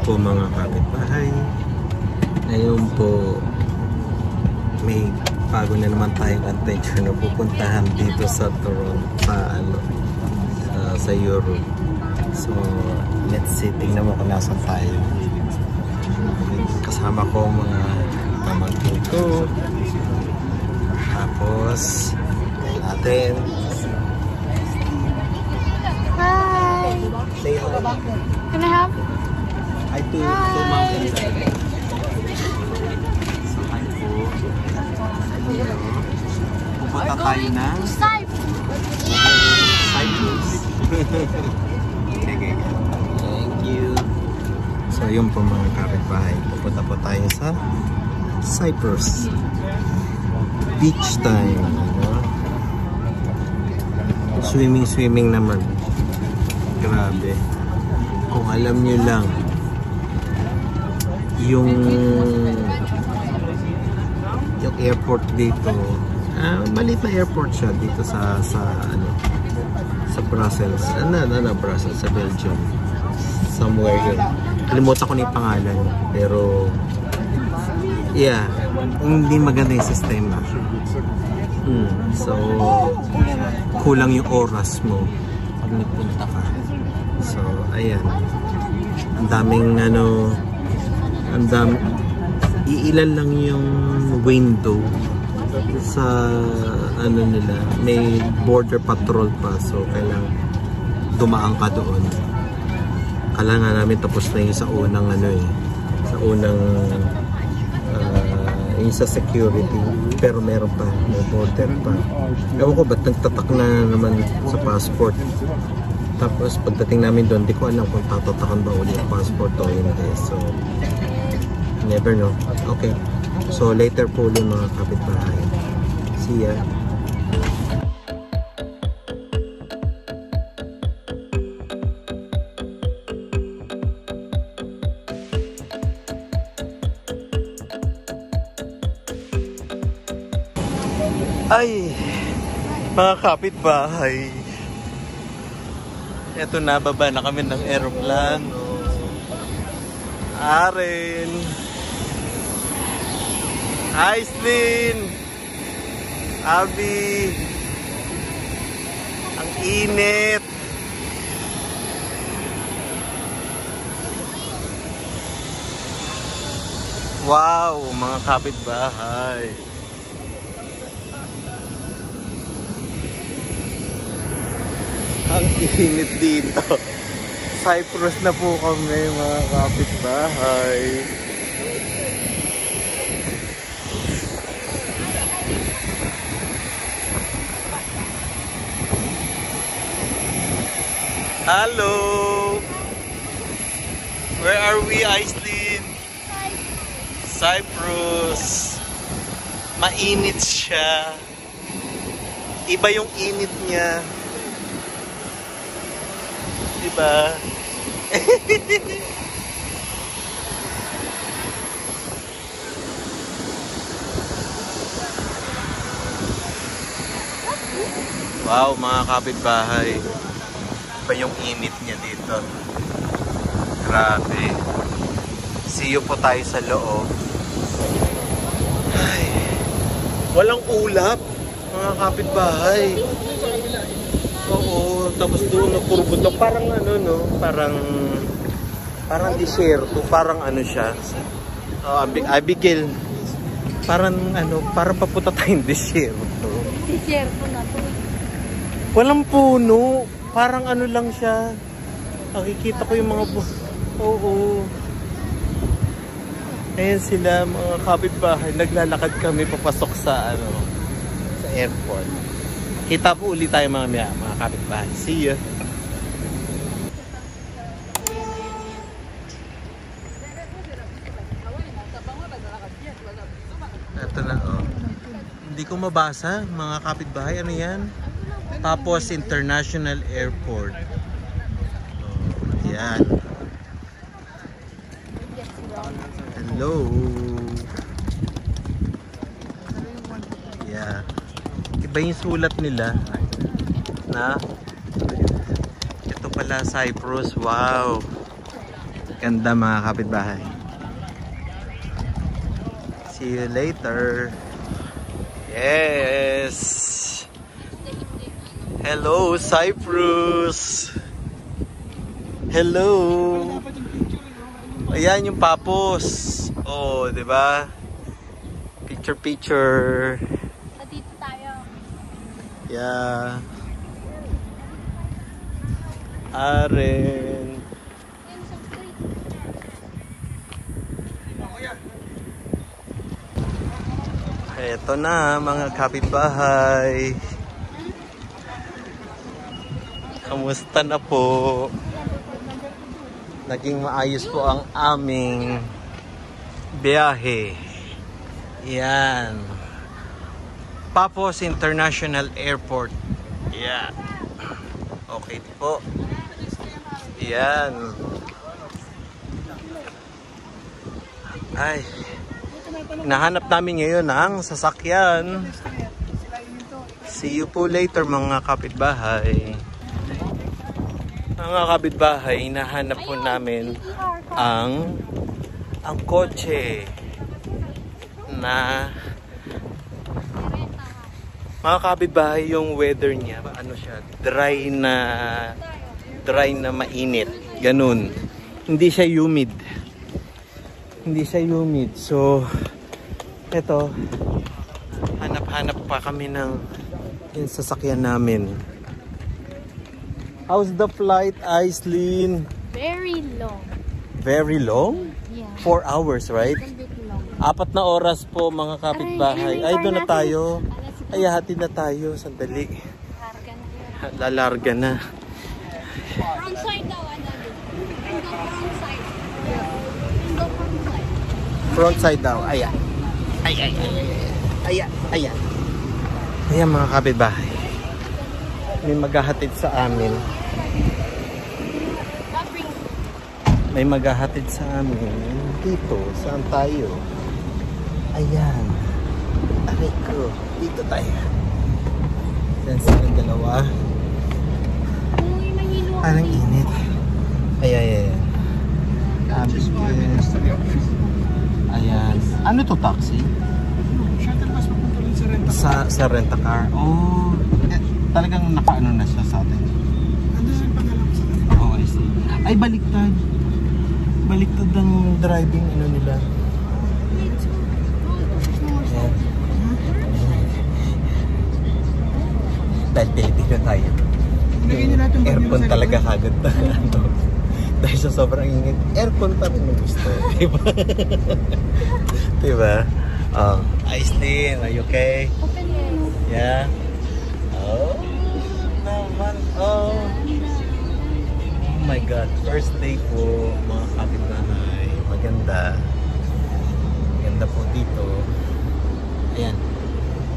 po mga kapitbahay. Ngayon po may bago na naman tayong adventure na pupuntahan dito sa Toronto, sa Europe. So let's see, tingnan mo kung nasa tayo. Kasama ko mga pamangkin ko. Tapos natin. Hi! Say hi. Can I help? Hi to mountains. So hi po. Pupunta tayo ng Cyprus. Okay. Thank you. So yun po mga kapitbahay. Pupunta po tayo sa Cyprus. Beach time. Swimming naman. Grabe. Kung alam nyo lang yung airport dito, maliit na airport siya dito sa Brussels. Brussels, sa Belgium. Somewhere yun. Kalimutan ko na yung pangalan. Pero yeah, hindi maganda yung sistema. So kulang yung oras mo pag nagpunta ka. So ayan, ang daming iilan lang yung window sa nila, may border patrol pa, so kailangan dumaan ka doon. Kailangan namin tapos na yung sa unang yung sa security, pero meron pa, may border pa. Ewan ko ba't nagtatak na naman sa passport. Tapos pagdating namin doon, di ko alam kung tatatakan ba ulit yung passport o hindi. So never know. Okay, so later po ulit mga kapitbahay. See ya. Ay, mga kapitbahay, eto na, baba na kami ng aeroplano. Aren, Aislinn, Abby, ang init. Wow, mga kapitbahay. Ang init dito. Cyprus na po kami mga kapitbahay. Hello! Where are we, Aislinn? Cyprus. Mainit siya. Iba yung init niya. Diba? Wow, mga kapitbahay. Iba yung init niya dito. Grabe. See you po tayo sa loob. Ay, walang ulap, mga kapitbahay. Oo, tapos doon puro bundok, parang parang disyerto, parang siya. Abigail, parang parang papunta tayong disyerto. Disyerto na to. Walang puno, parang lang siya. Nakikita ko yung mga oo. Ayan sila, mga kapitbahay, naglalakad kami papasok sa sa airport. Kita po ulit tayo mga kapitbahay. See ya! Ito na, hindi ko mabasa, mga kapitbahay. Ano yan? Tapos International Airport. Yan. Hello! Yeah. Iba yung sulat nila na ito pala Cyprus. Wow, Ganda mga kapitbahay. See you later. Yes. Hello, Cyprus. Hello. Ayan yung Papos. Oh, 'di ba? Picture. Dito tayo. Yeah. Aren. Eto na mga kapitbahay. Kamusta na po? Naging maayos po ang aming biyahe. Yan. Papos International Airport. Yeah. Okay po. Yan. Ay. Nahanap namin ngayon ang sasakyan. See you po later mga kapitbahay. Mga kapitbahay, nahanap po namin ang kotse na mga kapitbahay. Yung weather niya, ano siya, dry na mainit, ganun. Hindi siya humid. So eto, hanap pa kami ng yung sasakyan namin. How's the flight, Aislinn? Very long. Very long? Yeah. 4 hours, right? A bit long. 4 na oras po mga kapitbahay. Ay, doon na tayo. Ay, hati na tayo. Sandali. Lalarga na. Front side daw, front side. Front side. Front side daw. Ayan. Ayan mga kapitbahay. May maghahatid sa amin. May maghahatid sa amin. Dito. Saan tayo? Ayan. Aray ko. Dito tayo. Yan silang dalawa. Parang init. Ayan. Ayan. Ano to, taxi? Shuttle bus papunta rin sa renta. Sa rent-a-car. Oh. Talagang nakaano na siya sa atin. Ando sa pangalan ko sa kanila. Oh, I see. Ay, baliktad. Baliktad ang driving ano nila. Ayan. Dahil baby na tayo. Lagyan niyo lahat yung Aircon bagyo sa talaga likod. kagad na. Dahil sa sobrang init, aircon pa rin ang gusto. Diba? Diba? Aislinn, are you okay? Open yes. Yeah? Oh, naman. Oh my God. First day po, mga kapitbahay. Maganda. Maganda po dito. Ayan.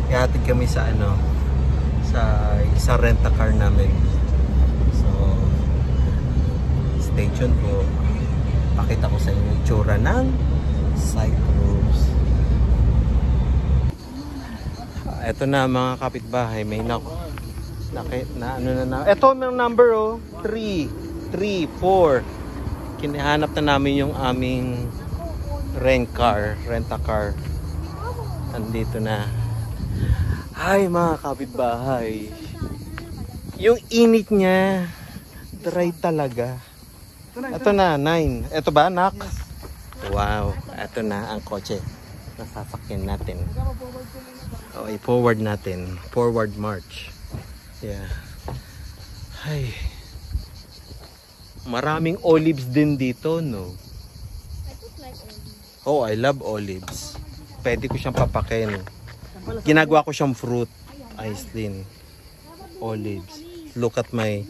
Ihatid kami sa ano, sa rent-a-car namin. So, stay tuned po. Pakita ko sa inyo yung tsura ng Cyprus. Ito na mga kapitbahay. May ano na. Ito ang number oh. 3, 4. Kinahanap na namin yung aming rent-a-car. Andito na. Ay mga kapitbahay. Yung init niya, dry talaga. Ito na, 9. Ito ba, nak? Wow. Ito na ang kotse na sasakyan natin. O, i-forward natin. Forward march. Yeah. Ay. Maraming olives din dito, no? Oh, I love olives. Pwede ko siyang papakin. Ginagawa ko siyang fruit. Aislinn. Olives. Look at my...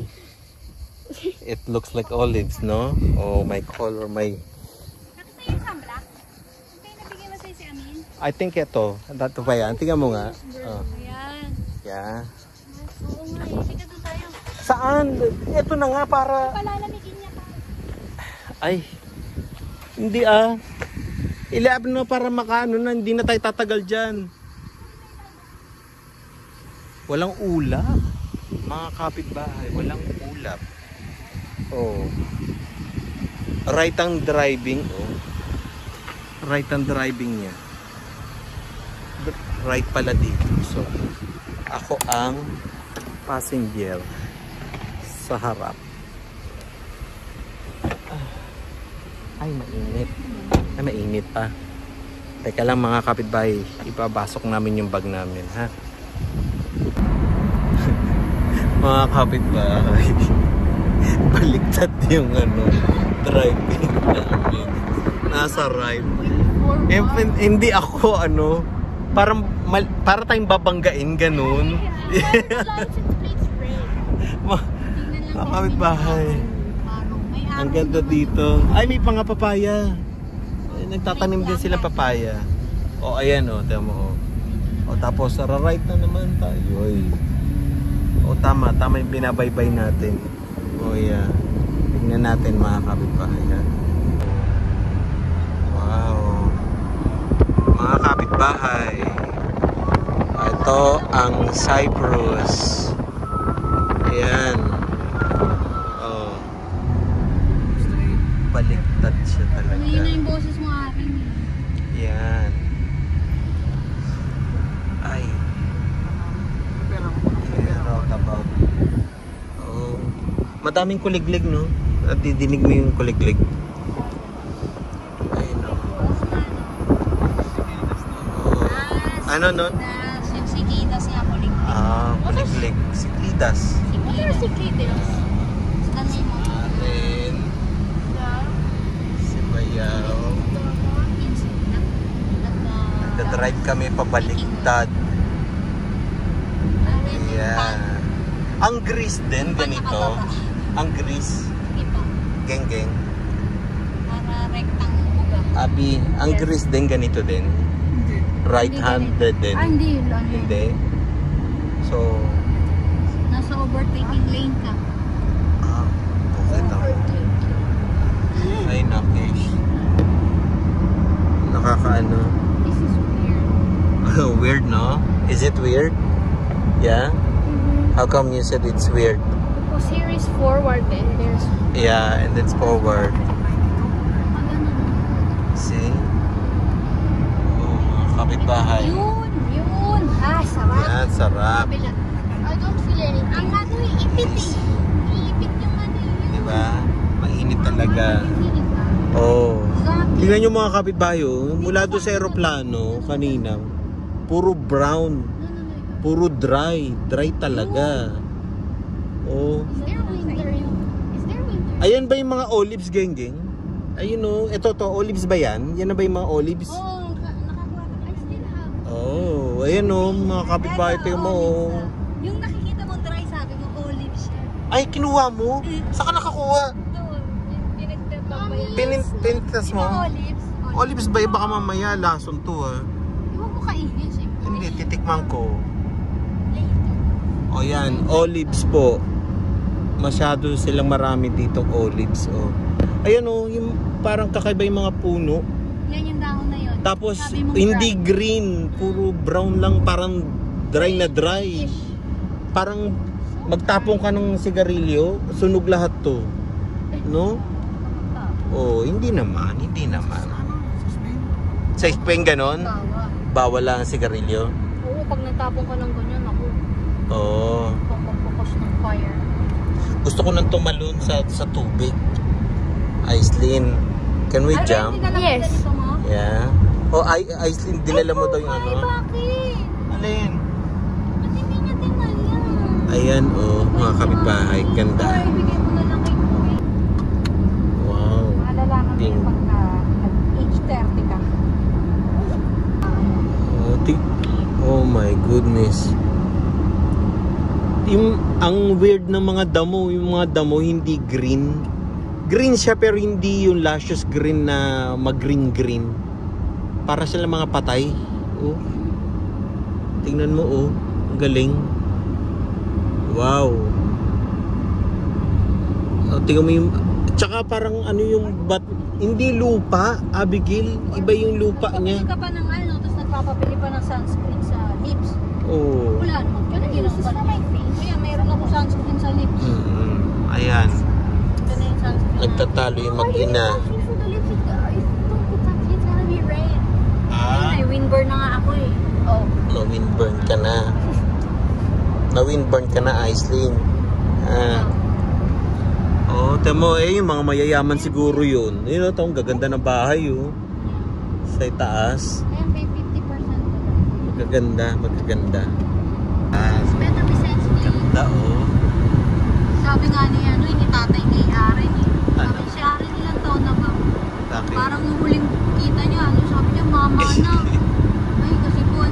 It looks like olives, no? Oh, my color, my... I think ito. Dato ba yan? Tingnan mo nga. Oh. Ayan. Yeah. Oo nga eh. Tika doon tayo. Saan? Ito na nga para... Palalamigin niya pa. Ay. Hindi ah. Ilab na para makaano na. Hindi na tayo tatagal dyan. Walang ulap. Mga kapitbahay. Walang ulap. Oh. Right ang driving. Oh. Right ang driving niya. Right pala dito. So, ako ang passenger sa harap. Ay, mainit. Ay, mainit pa. Teka lang mga kapitbahay, ipapasok namin yung bag namin, ha? Mga kapitbahay, baliktad yung driving namin. Nasa right. Hindi ako para tayong babanggain, ganun. Mga kapitbahay. Ang ganda dito. Ay, may papaya. Nagtatanim din sila papaya. O, ayan o, tama mo. O, tapos, right na naman tayo. Ay. O, tama yung binabaybay natin. O, yeah. Tingnan natin mga kapitbahay. Wow. Mga kapitbahay. Ito ang Cyprus. Ayan. O. Baliktad siya talaga. Hindi na yung boses mo akin. Yan. Ay. Roundabout. Oh. Madaming kuliglig, no? At didinig mo yung kuliglig. Ay, no. Oh. Ano, no? Yung sikidas nga kuliglig. Ah, kuliglig. Siklidas. What are sikidas? Sa name mo. Arin. Si Bayaw. Nagdadrive kami pabaliktad. Yeah. Ang grease din, ganito. Ang grease. Geng-geng. Para rectang buga. Abi, ang grease din ganito din. Right-handed din. Ah, hindi yun. Hindi. So, Nasa overtaking lane ka. okay tama. Ay, nakish. Nakakaano. This is weird. Weird, no? Is it weird? Yeah? How come you said it's weird? Because here is forward and there's... Yeah, and it's forward. See? Oh, mga kapitbahay. Yun! Ah, sarap. Yan, sarap. Kabila. I don't feel anything. Ang ipit eh. Iipit yung Diba? Mainit talaga. Oh. Tingnan nyo mga kapitbahay, mula doon sa aeroplano kanina, puro brown. Puro dry. Dry talaga. Oh. Is there winter? Is there winter? Ayan ba yung mga olives, geng-geng? Ayun o. Ito to, olives ba yan? Yan na ba yung mga olives? Oh, nakakuha ka. I still have. Oh, ayan o. Mga kapitbahay tayo mo. Yung nakikita mo dry, sabi mo olives siya. Ay, kinuha mo? Saan ka nakakuha? Doon. Pinagtatap ba yan? Pintas mo? Olives. Olives ba? Baka mamaya lason to Iwan ko kainin siya. Hindi, titikman ko. Later. O yan, olives po. Masyado silang marami dito olives. Oh. Ayan o, yung parang kakaiba yung mga puno. Yan yung dahon na yun. Tapos Sabi mo hindi dry. green, puro brown lang, parang dry na dry. Parang magtapong ka ng sigarilyo, sunog lahat to. No? Oh, hindi naman. Sa Spain ganon? Bawa. Bawal lang ang sigarilyo. Oo, pag natapong ka ng ganyan, ako. Oh. Pagpapakas ng fire. Gusto ko nang tumalon sa tubig. Aislinn, can we jump? Yes. Yeah. Oh, Aislinn, dinala mo daw yung ano. Ay, bakit? Alin? Ba't hindi niya tinala? Ayan, oh, mga kapitbahay. Ganda. Ay, bigay mo na lang kay Kuya. Wow. Malalaman mo Ding. yung pagka age 30 ka. Oh my goodness. Ang weird ng mga damo, yung mga damo hindi green. Green siya pero hindi yung luscious green na mag-green. Para sila mga patay. Oh. Tingnan mo oh, ang galing. Wow. Oh, tingnan mo yung tsaka parang ano yung hindi lupa, Abigail, iba yung lupa niya. Pagpili ka pa ng ano, tapos nagpapabili pa ng sunscreen sa lips. Oh. Wala naman. Kaya ginawa pa na my face. Kaya mayroon ako sunscreen sa lips. Ayan. Ito na yung sunscreen. Nagtatalo yung mag-ina. May windburn na nga ako eh. Oh. Na-windburn ka na. Na-windburn ka na, Aislinn. Temo yung mga mayayaman siguro yun. Yun o, ang gaganda ng bahay sa itaas. Ayan, may 50%. Magaganda. It's better besides me. Ganda Sabi nga ni tatay kay Aren eh. Sabi Ano? si Aren ilang taon na ba? Bakit? Parang nung huling kita niya, sabi niya mama na. Ay, kasi po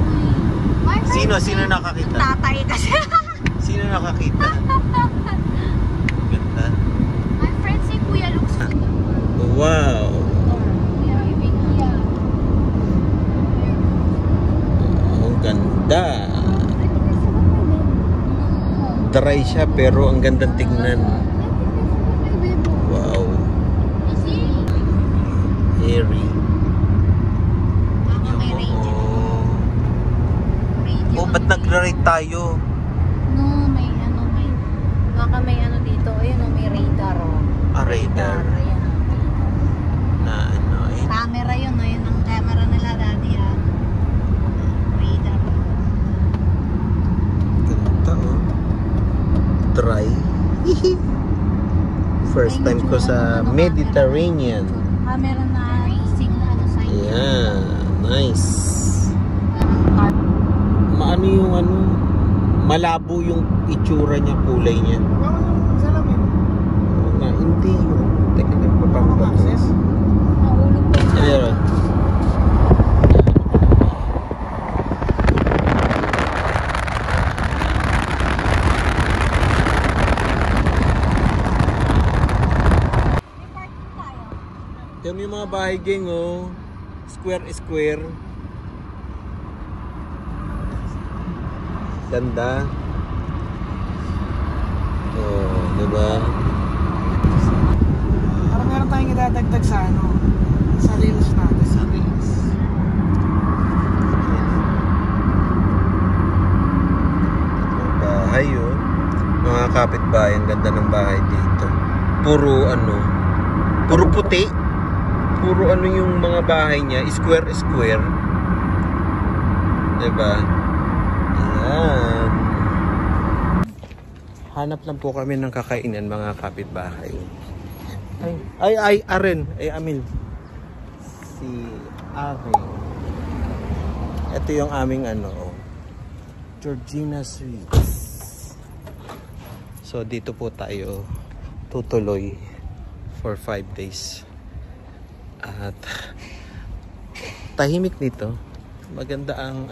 Sino nakakita? Tatay kasi. Sino nakakita? Ganda. My friend si Kuya looks good. Wow. Ang ganda. Dry siya pero ang gandang tignan. Wow. Airy. Ba't nag-ride tayo? No, may baka may dito. Ayun may radar Radar. Ayan. Na Camera yun, ayun ang camera nila daddy radar. Ganda Dry. First time ko sa Mediterranean. Camera na signal sa inyo. Yeah, nice. Maano yung malabo yung itsura niya, kulay niya. Salamin. Hindi. Teka lang, papapapapos. Mahulog pa yun. Ayun. Yan yung mga bahay gang square. Ganda. Diba? Parang meron tayong idadagdag sa sa reels natin. Sa reels. Bahay mga kapitbahay, ang ganda ng bahay dito. Puro puti. Puro yung mga bahay niya, square. Diba? Ayan. Hanap lang po kami ng kakainan, mga kapitbahay. Aren. Amin. Si Aren. Ito yung aming Georgina Sweets. So dito po tayo tutuloy for 5 days. At tahimik dito. Maganda ang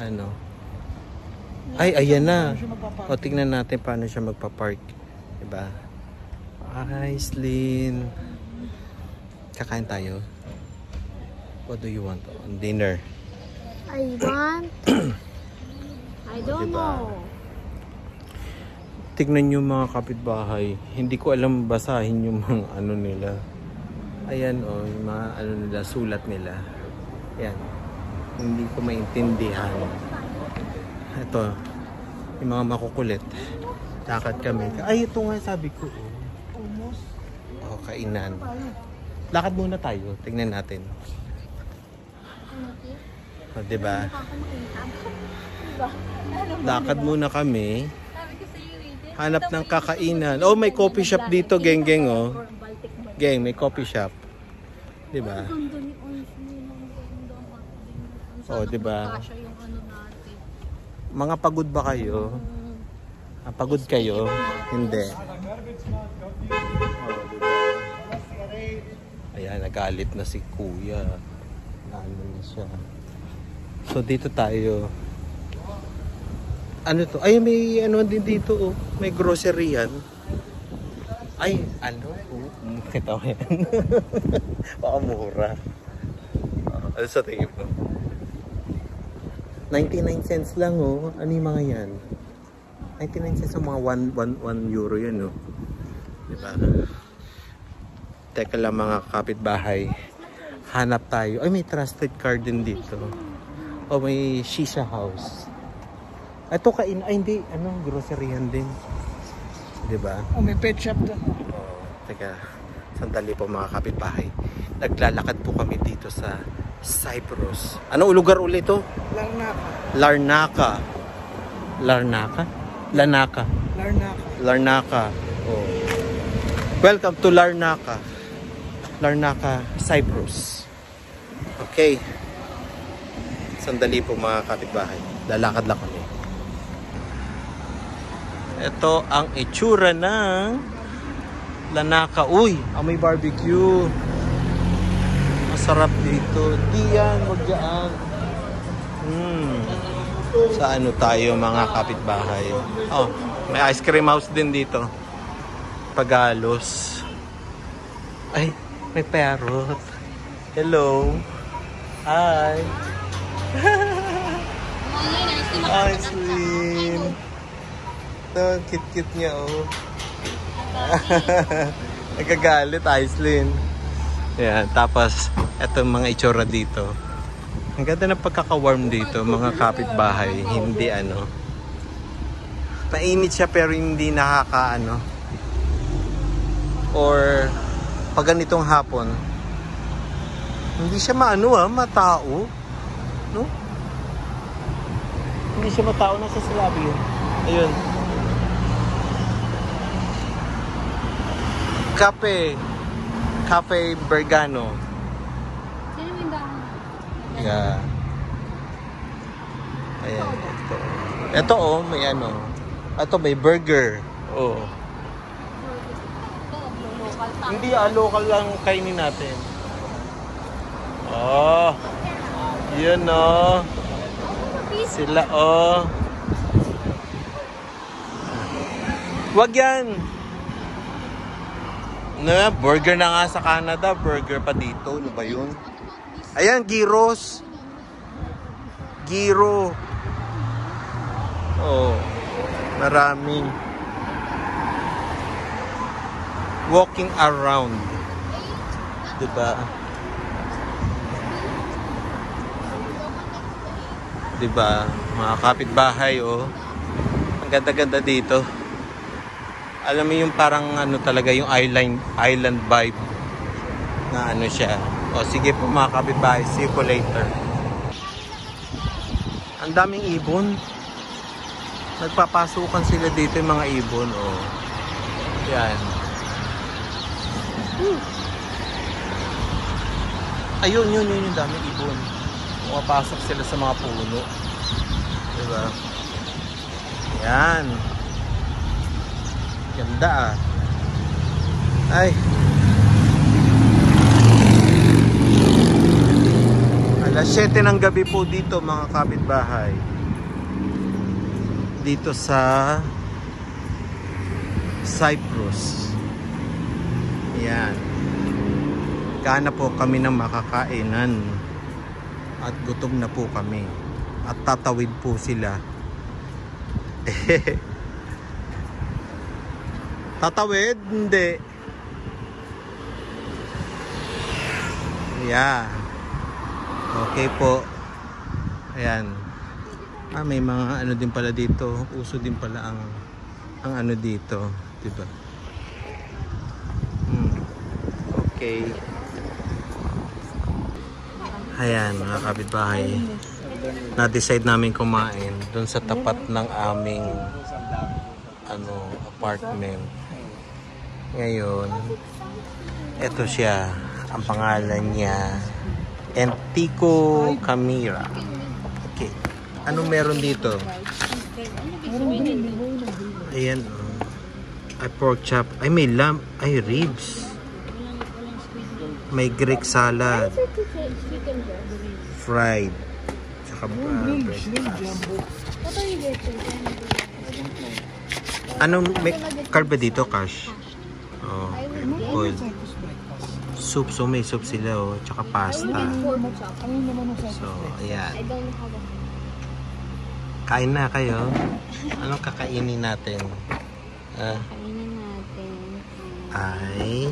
ayan na. O tingnan natin paano siya magpa-park. Diba? Aislinn. Kakain tayo. What do you want on dinner? I don't know. Tignan nyo mga kapitbahay. Hindi ko alam basahin yung mga nila. Ayan yung mga nila, sulat nila. Ayan. Hindi ko maintindihan. Ito, yung mga makukulit. Lakad kami. Ay, ito nga sabi ko. Kainan. Lakad muna tayo. Tingnan natin. Diba? Lakad muna kami. Hanap ng kakainan. May coffee shop dito, geng. Geng, may coffee shop. Diba? Diba? Mga pagod ba kayo? Pagod kayo? Hindi. Ayan, nagalit na si kuya. Lalo na siya. So dito tayo. Ano to? Ay, may din dito May grocery yan. Ay, kita mo yan. Baka mura. Ano sa tingin mo? 99 cents lang Ano yung mga yan? 99 cents mga 1 euro yun Diba? Teka lang mga kapitbahay. Hanap tayo. Ay, may trusted card din dito. May shisha house. Ito hindi. Grocery yan din. Diba? May pet shop doon. Teka. Sandali po mga kapitbahay. Naglalakad po kami dito sa Cyprus. Anong lugar ulit ito? Larnaca. Larnaca? Lanaka. Larnaca. Larnaca. Oh. Welcome to Larnaca. Larnaca, Cyprus. Okay. Sandali po mga kapitbahay. Lalakad lang kami. Ito ang itsura ng Larnaca. Uy, may barbecue. Masarap dito. Diyan, wag dyan. Sa ano tayo mga kapitbahay. Oh, may ice cream house din dito. Pagalos. Ay, may parrot. Hello. Hi. Aislinn. Ito, cute-cute niya, oh. Nagagalit, Aislinn. Yan, tapos, etong mga itsura dito. Ang ganda ng pagkaka-warm dito, mga kapitbahay. Hindi ano. Mainit siya pero hindi nakaka-ano. Or, pag ganitong hapon, hindi siya matao. No? Hindi siya matao. Nasa silabi yun. Ayun. Cafe Bergano. Sino yung dahon? Yeah. Ayan. Ito oh, may ano. Ito may burger. Oh. Hindi local lang kainin natin. Oh. Yun oh. Sila oh. Wag yan. Burger na nga sa Canada. Burger pa dito. Ano ba yun? Ayan, gyros. Gyro. Oh. Maraming. Walking around. Diba? Diba? Mga kapitbahay, oh. Ang ganda-ganda dito. Alam mo yung parang ano talaga, yung island vibe. Na ano siya. O sige po mga kapitbahay, see you later. Ang daming ibon. Nagpapasukan sila dito yung mga ibon. Oh. Yan. Ayun, yun yung daming ibon. Pumapasok sila sa mga puno. Diba? Yan. Ganda ah. Ay. Alas 7 ng gabi po dito mga kapitbahay. Dito sa Cyprus. Yan. Kahanap po kami ng makakainan. At gutom na po kami. At tatawid po sila. Tatawid? Hindi. Yeah. Okay po. Ayan. May mga ano din pala dito. Uso din pala ang ano dito. Diba? Okay. Ayan mga kapitbahay. Na-decide namin kumain doon sa tapat ng aming apartment. Ngayon, ito siya. Ang pangalan niya Antico Camira. Okay. Anong meron dito? Ayan. Ay, pork chop. Ay, may lamb. Ay, ribs. May Greek salad. Fried. Tsaka breakfast. Anong may carb dito, Cash? Oh, oil. Soup. So, may soup sila, oh. Tsaka pasta. So, ayan. Kain na kayo. Anong kakainin natin? Kainin natin. Ay...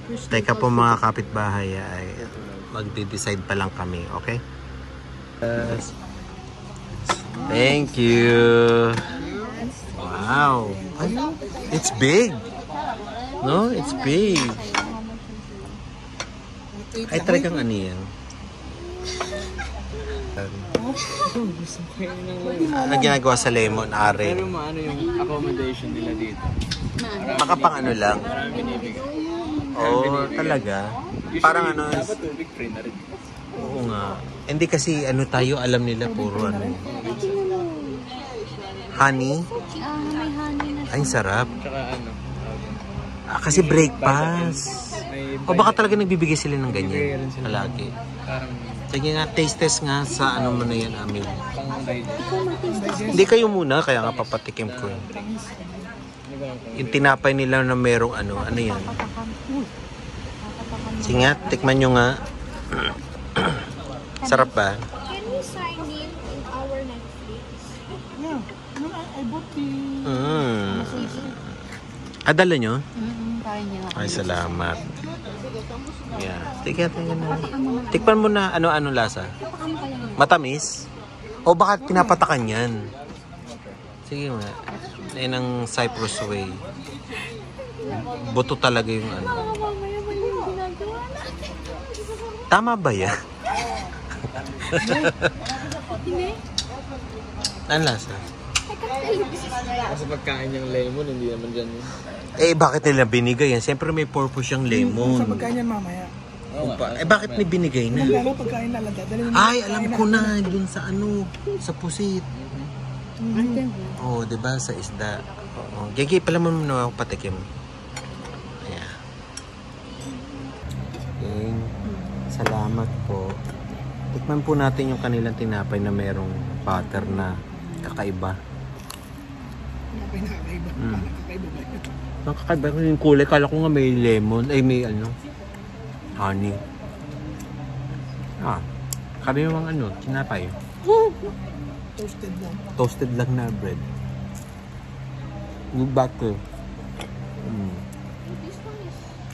Teka po mga kapitbahay, ay magde-decide pa lang kami, okay? Thank you. Wow. It's big. No, it's big. Ay, talagang ano yan. Ano ginagawa sa lemon, are? Pero maano yung accommodation nila dito? Makapang ano lang. Marami binibigay. Oo, talaga. Parang ano, Dapat tubig free na rin. oo nga. Hindi kasi ano tayo, alam nila puro ano. Honey? May honey na. Ay, sarap. Tsaka ano, Kasi breakfast. may O baka talaga nagbibigay sila ng ganyan. Palagi. parang Sige nga, taste test nga sa ano mo na yan, Amil. pang-ride. Hindi kayo muna, kaya nga papatikim ko yun. Yung tinapay nila na merong ano yan. Sige nga, tikman nyo nga. Sarap ba? Can we sign in our Netflix? Yeah, no, I bought the... Dala nyo? Kaya niya. Ay, salamat. Yeah. Tika na. Tikman mo na ano-ano lasa. Matamis? O baka pinapatakan yan? Sige nga. Yan ang Cyprus way. Buto talaga yung ano. Mamaya mali yung ginagawa natin. Tama ba yan? Hindi. Ano lasa? Kasi pagkain yung lemon, hindi naman dyan yun. Bakit nila binigay yan? Siyempre may purpose yung Sa lemon. pagkain yan mamaya. Bakit ni binigay na? Lalo pagkain na lang. Ay, alam ko na. Dun sa ano, sa pusit. Oo, di ba? Sa isda. Oo. Gigi, pala mo na ako patikim. Ayan. Okay. Salamat po. Tikman po natin yung kanilang tinapay na merong butter na kakaiba. Nakakaiba. Nakakaiba ba yun? Nakakaiba yung kulay. Kala ko nga may lemon. Ay, may ano. Honey. Kami yung ano, tinapay. Toasted lang. Toasted lang na bread. Good butter.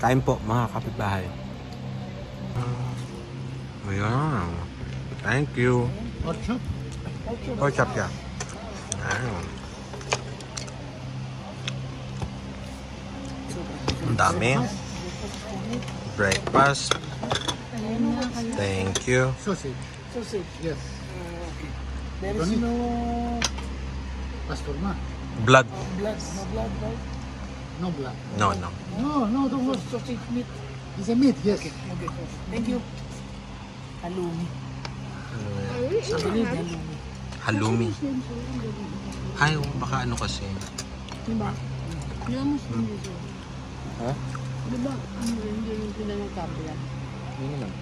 Kain po, mga kapitbahay. Ayan. Thank you. Pork chop ya. Ayan. Ang dami. Breakfast. Thank you. Sausage, yes. Okay. There is no Pastorma. Blood. blood. No blood, right? No blood. No. No, don't worry. Sausage meat. It's a meat, yes. Okay. Thank you. Halloumi. Sabi niya, halloumi. Halloumi. Ay, baka ano kasi. Diba? Ha? Diba? Hindi yung pinanagkabla. Yun lang.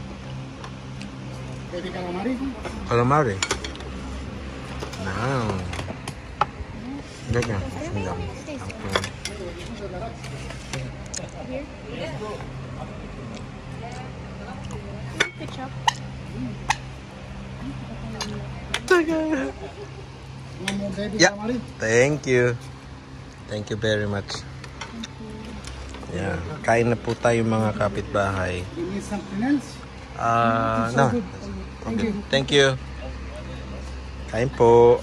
Pwede calamari? Calamari. Wow. Ganyan. Ganyan. Ketchup. No more baby Yeah. calamari? Thank you. Thank you very much. Yeah. Kain na po tayo mga kapitbahay. You need something else? No. Okay. Thank you. Kain po.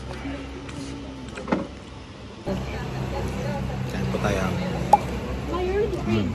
Kain po tayo. Okay.